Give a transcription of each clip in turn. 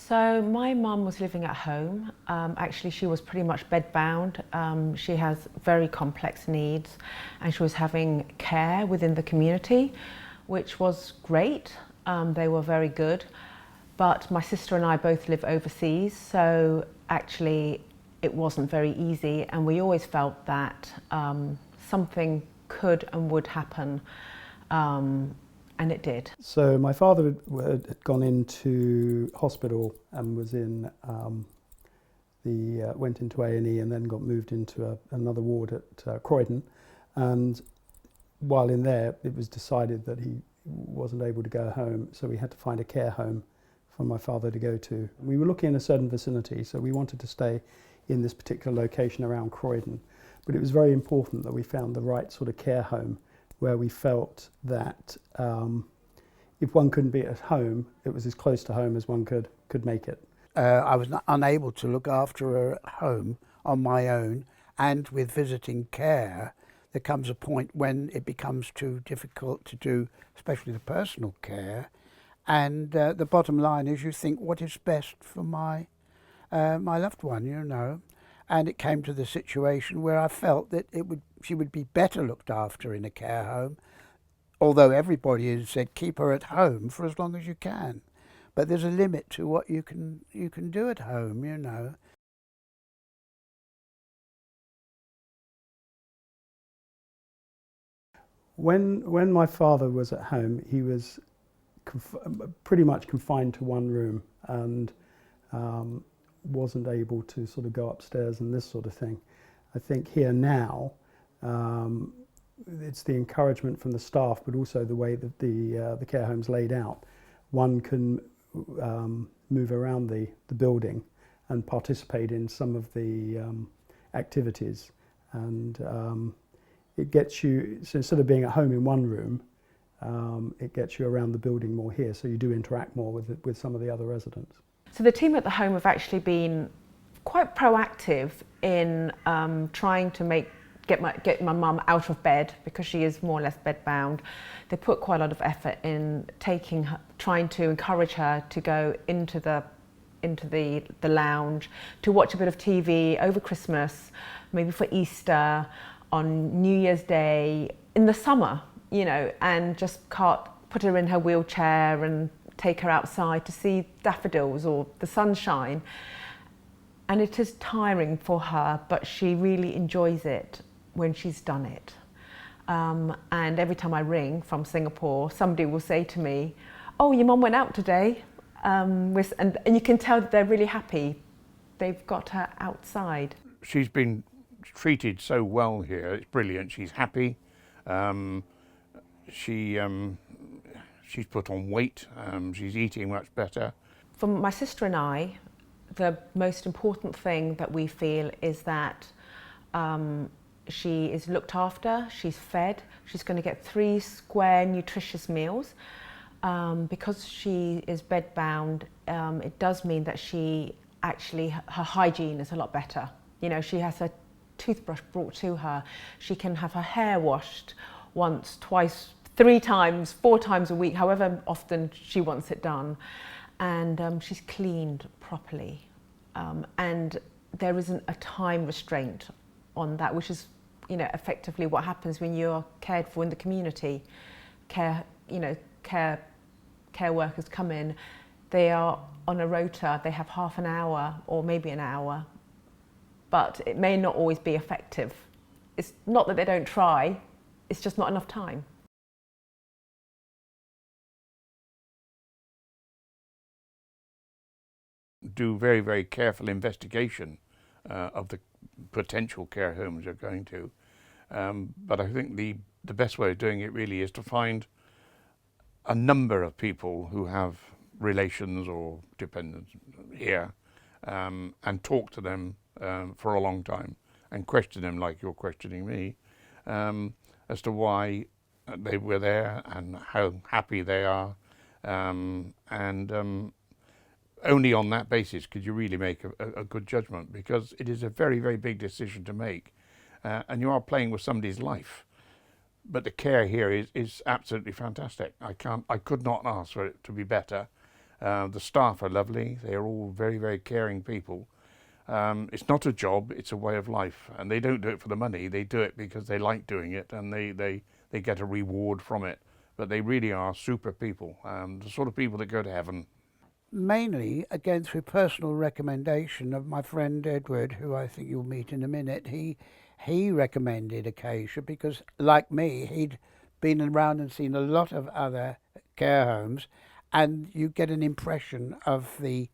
So my mum was living at home. Actually, she was pretty much bedbound. She has very complex needs, and she was having care within the community, which was great. They were very good. But my sister and I both live overseas, so actually it wasn't very easy, and we always felt that something could and would happen, and it did. So my father had gone into hospital and was in went into A&E and then got moved into another ward at Croydon, and while in there it was decided that he wasn't able to go home, so we had to find a care home for my father to go to. We were looking in a certain vicinity, so we wanted to stay in this particular location around Croydon, but it was very important that we found the right sort of care home where we felt that if one couldn't be at home, it was as close to home as one could make it. I was unable to look after her at home on my own, and with visiting care there comes a point when it becomes too difficult to do, especially the personal care, and the bottom line is you think, what is best for my loved one, you know. And it came to the situation where I felt that she would be better looked after in a care home, although everybody has said keep her at home for as long as you can. But there's a limit to what you can do at home, you know. When my father was at home, he was pretty much confined to one room and wasn't able to sort of go upstairs and this sort of thing. I think here now, it's the encouragement from the staff, but also the way that the care home's laid out. One can move around the building and participate in some of the activities, and it gets you, so instead of being at home in one room, it gets you around the building more here, so you do interact more with some of the other residents. So the team at the home have actually been quite proactive in trying to get my mum out of bed, because she is more or less bedbound. They put quite a lot of effort in trying to encourage her to go into the lounge, to watch a bit of TV over Christmas, maybe for Easter, on New Year's Day, in the summer, you know, and just put her in her wheelchair and take her outside to see daffodils or the sunshine. And it is tiring for her, but she really enjoys it when she's done it. And every time I ring from Singapore, somebody will say to me, "Oh, your mum went out today." And you can tell that they're really happy. They've got her outside. She's been treated so well here, it's brilliant. She's happy. She's put on weight, she's eating much better. For my sister and I, the most important thing that we feel is that she is looked after, she's fed, she's going to get 3 square nutritious meals. Because she is bedbound, it does mean that her hygiene is a lot better. You know, she has her toothbrush brought to her, she can have her hair washed once, twice, 3 times, 4 times a week, however often she wants it done, and she's cleaned properly, and there isn't a time restraint on that, which is, you know, effectively what happens when you're cared for in the community. Care workers come in, they are on a rota, they have half an hour or maybe an hour, but it may not always be effective. It's not that they don't try, it's just not enough time. Do very, very careful investigation of the potential care homes you're going to. But I think the best way of doing it really is to find a number of people who have relations or dependents here, and talk to them for a long time and question them like you're questioning me, as to why they were there and how happy they are, and only on that basis could you really make a good judgment, because it is a very, very big decision to make, and you are playing with somebody's life. But the care here is absolutely fantastic. I could not ask for it to be better, The staff are lovely. They are all very, very caring people. It's not a job, it's a way of life. And they don't do it for the money. They do it because they like doing it, and they get a reward from it. But they really are super people, the sort of people that go to heaven. Mainly, again, through personal recommendation of my friend Edward, who I think you'll meet in a minute. He recommended Acacia because, like me, he'd been around and seen a lot of other care homes, and you get an impression of the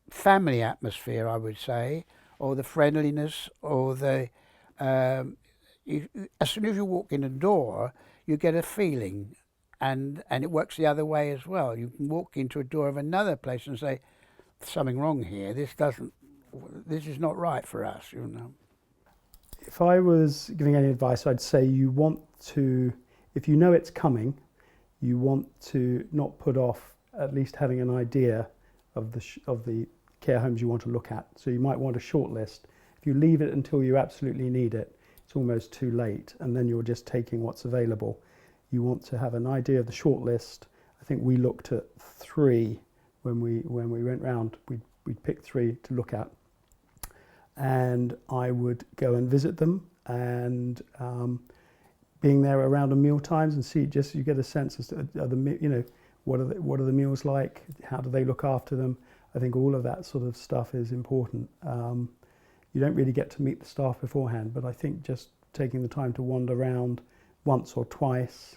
family atmosphere, I would say, or the friendliness, or the as soon as you walk in the door, you get a feeling, and it works the other way as well. You can walk into a door of another place and say, something wrong here. This is not right for us, you know. If I was giving any advice, I'd say you want to, if you know it's coming, you want to not put off at least having an idea of the care homes you want to look at. So you might want a short list. If you leave it until you absolutely need it, it's almost too late, and then you're just taking what's available. You want to have an idea of the short list. I think we looked at 3 when we went round. We'd picked 3 to look at, and I would go and visit them, and being there around meal times and see, just you get a sense as to what are the meals like, how do they look after them. I think all of that sort of stuff is important. You don't really get to meet the staff beforehand, but I think just taking the time to wander around once or twice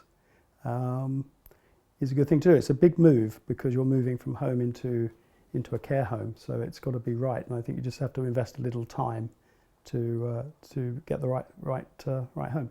is a good thing to do. It's a big move because you're moving from home into a care home, so it's got to be right. And I think you just have to invest a little time to get the right home.